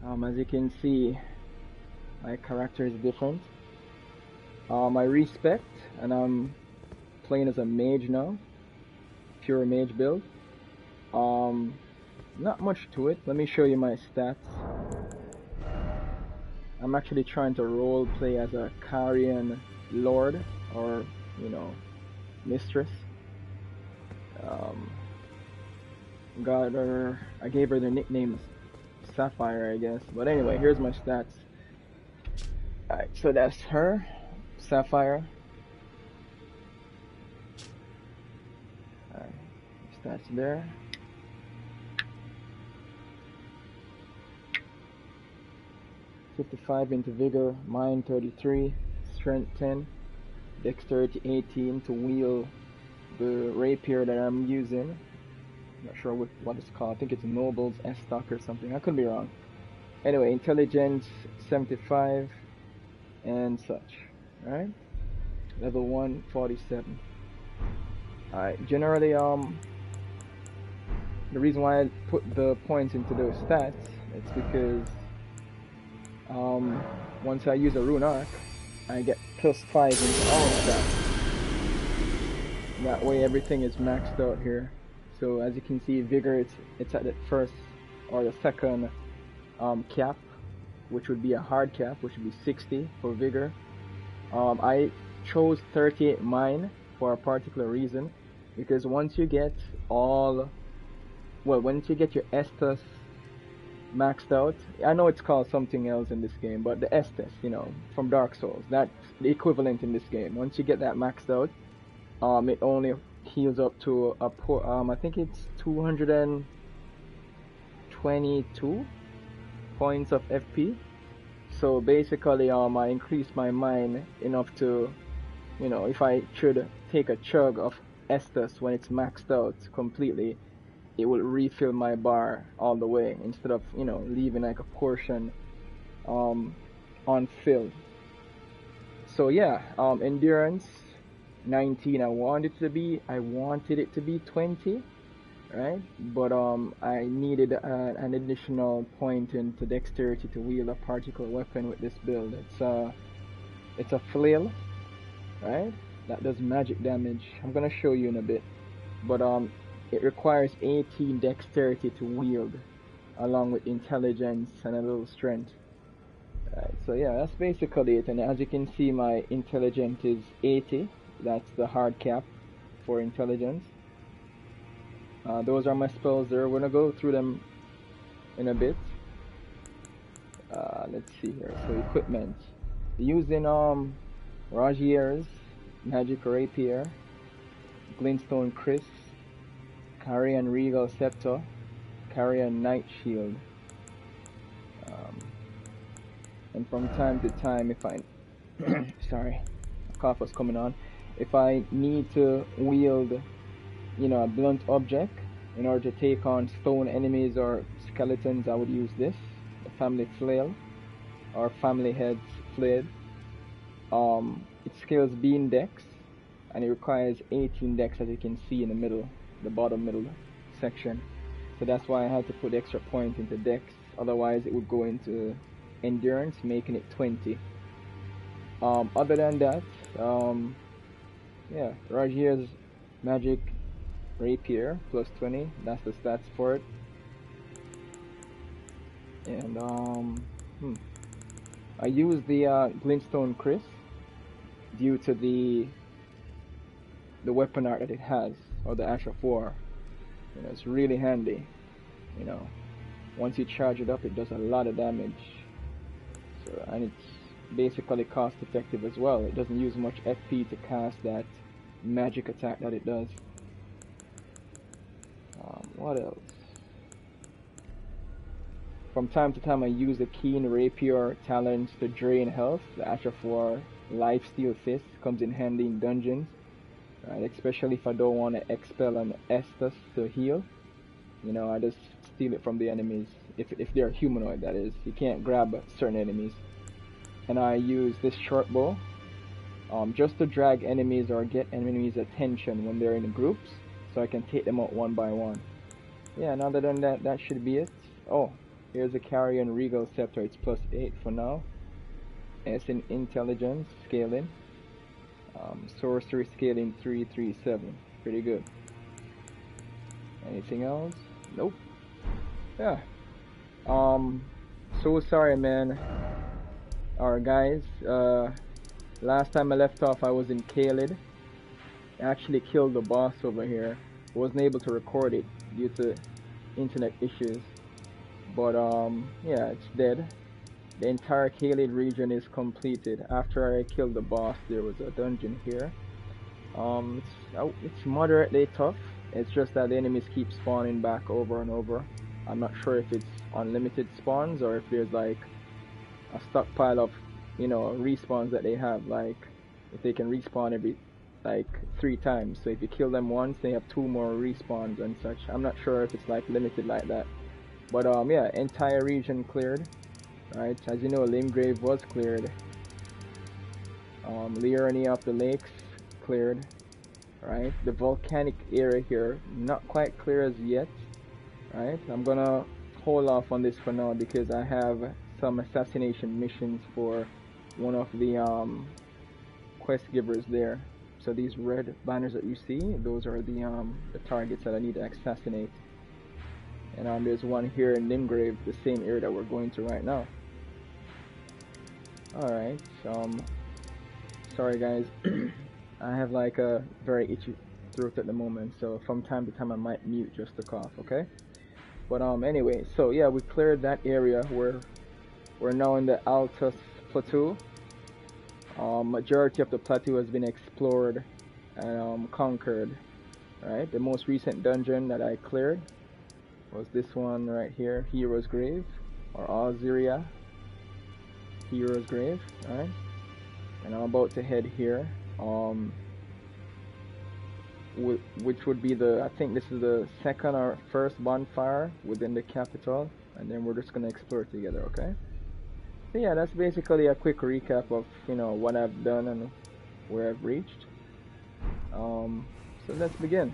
As you can see, my character is different. I respect, and I'm playing as a mage now, pure mage build. Um, Not much to it. Let me show you my stats. I'm actually trying to role play as a Carian lord, or you know, mistress. Um, got her. I gave her the nickname Sapphire, I guess. But anyway, here's my stats. Alright, so that's her, Sapphire. Alright, stats there. 55 into vigor, mind 33, strength 10, dexterity 18 to wield the rapier that I'm using. Not sure what it's called. I think it's Noble's S-Stock or something. I could be wrong. Anyway, intelligence 75 and such. Alright? Level 1, 47. Alright, generally, the reason why I put the points into those stats, it's because once I use a rune arc, I get +5 into all stats. That way everything is maxed out here. So as you can see, vigor, it's at the first or the second cap, which would be a hard cap, which would be 60 for vigor. I chose 38 mine for a particular reason, because once you get once you get your Estus maxed out, I know it's called something else in this game, but the Estus, from Dark Souls, that's the equivalent in this game. Once you get that maxed out, it only heals up to I think it's 222 points of FP. So basically, I increased my mine enough to, if I should take a chug of Estus when it's maxed out completely, it will refill my bar all the way instead of, leaving like a portion unfilled. So yeah, endurance 19. I wanted it to be 20, right? But I needed an additional point into dexterity to wield a particular weapon with this build. It's a flail, right? That does magic damage. I'm gonna show you in a bit, but it requires 18 dexterity to wield, along with intelligence and a little strength. Right, so yeah, that's basically it. And as you can see, my intelligence is 80. That's the hard cap for intelligence. Those are my spells there. We're gonna go through them in a bit. Let's see here. So equipment. Using Rogier's Magic Rapier, Glintstone Chris, Carian Regal Scepter, Carian Knight Shield. And from time to time, if I sorry, a cough was coming on. If I need to wield, a blunt object in order to take on stone enemies or skeletons, I would use this, the Family Flail or Family Head's Flail. It scales Bean Dex, and it requires 18 Dex, as you can see in the middle, the bottom middle section. So that's why I had to put extra point into Dex. Otherwise, it would go into endurance, making it 20. Other than that, yeah, Rogier's Magic Rapier plus 20. That's the stats for it. And I use the Glintstone Chris due to the weapon art that it has, or the Ash of War. It's really handy. Once you charge it up, it does a lot of damage. So, and it's basically cost effective as well. It doesn't use much FP to cast that magic attack that it does. What else? From time to time I use the Keen Rapier Talons to drain health. The Ash of War Lifesteal Fist comes in handy in dungeons, right? Especially if I don't want to expel an Estus to heal. I just steal it from the enemies. If they're humanoid, that is. You can't grab certain enemies. And I use this short bow just to drag enemies or get enemies' attention when they're in groups, so I can take them out one by one. Yeah, and other than that, that should be it. Oh, Here's a Carrion Regal Scepter. It's +8 for now. S in Intelligence scaling. Sorcery scaling 337. Pretty good. Anything else? Nope. Yeah. So sorry, man. Alright, guys. Last time I left off, I was in Kaled. I actually killed the boss over here. Wasn't able to record it due to internet issues. But yeah, it's dead. The entire Kaled region is completed. After I killed the boss, there was a dungeon here. It's moderately tough. It's just that the enemies keep spawning back over and over. I'm not sure if it's unlimited spawns or if there's like a stockpile of, you know, respawns that they have. Like if they can respawn every like 3 times. So if you kill them once, they have 2 more respawns and such. I'm not sure if it's like limited like that. But yeah, entire region cleared. Right, as you know, Limgrave was cleared. Liurny of the Lakes cleared. Right, the volcanic area here not quite clear as yet. Right, I'm gonna hold off on this for now because I have some assassination missions for one of the quest givers there. So these red banners that you see, those are the targets that I need to assassinate. And there's one here in Limgrave, the same area that we're going to right now. Alright, sorry guys, I have like a very itchy throat at the moment, so from time to time I might mute just to cough, okay? But anyway, so yeah, we cleared that area. We're now in the Altus Plateau. Majority of the plateau has been explored and conquered. Right, the most recent dungeon that I cleared was this one right here, Hero's Grave, or Aziria Hero's Grave. Right, and I'm about to head here. Which would be the, I think this is the second or first bonfire within the capital, and then we're just gonna explore together, okay? So yeah, that's basically a quick recap of, you know, what I've done and where I've reached. So let's begin.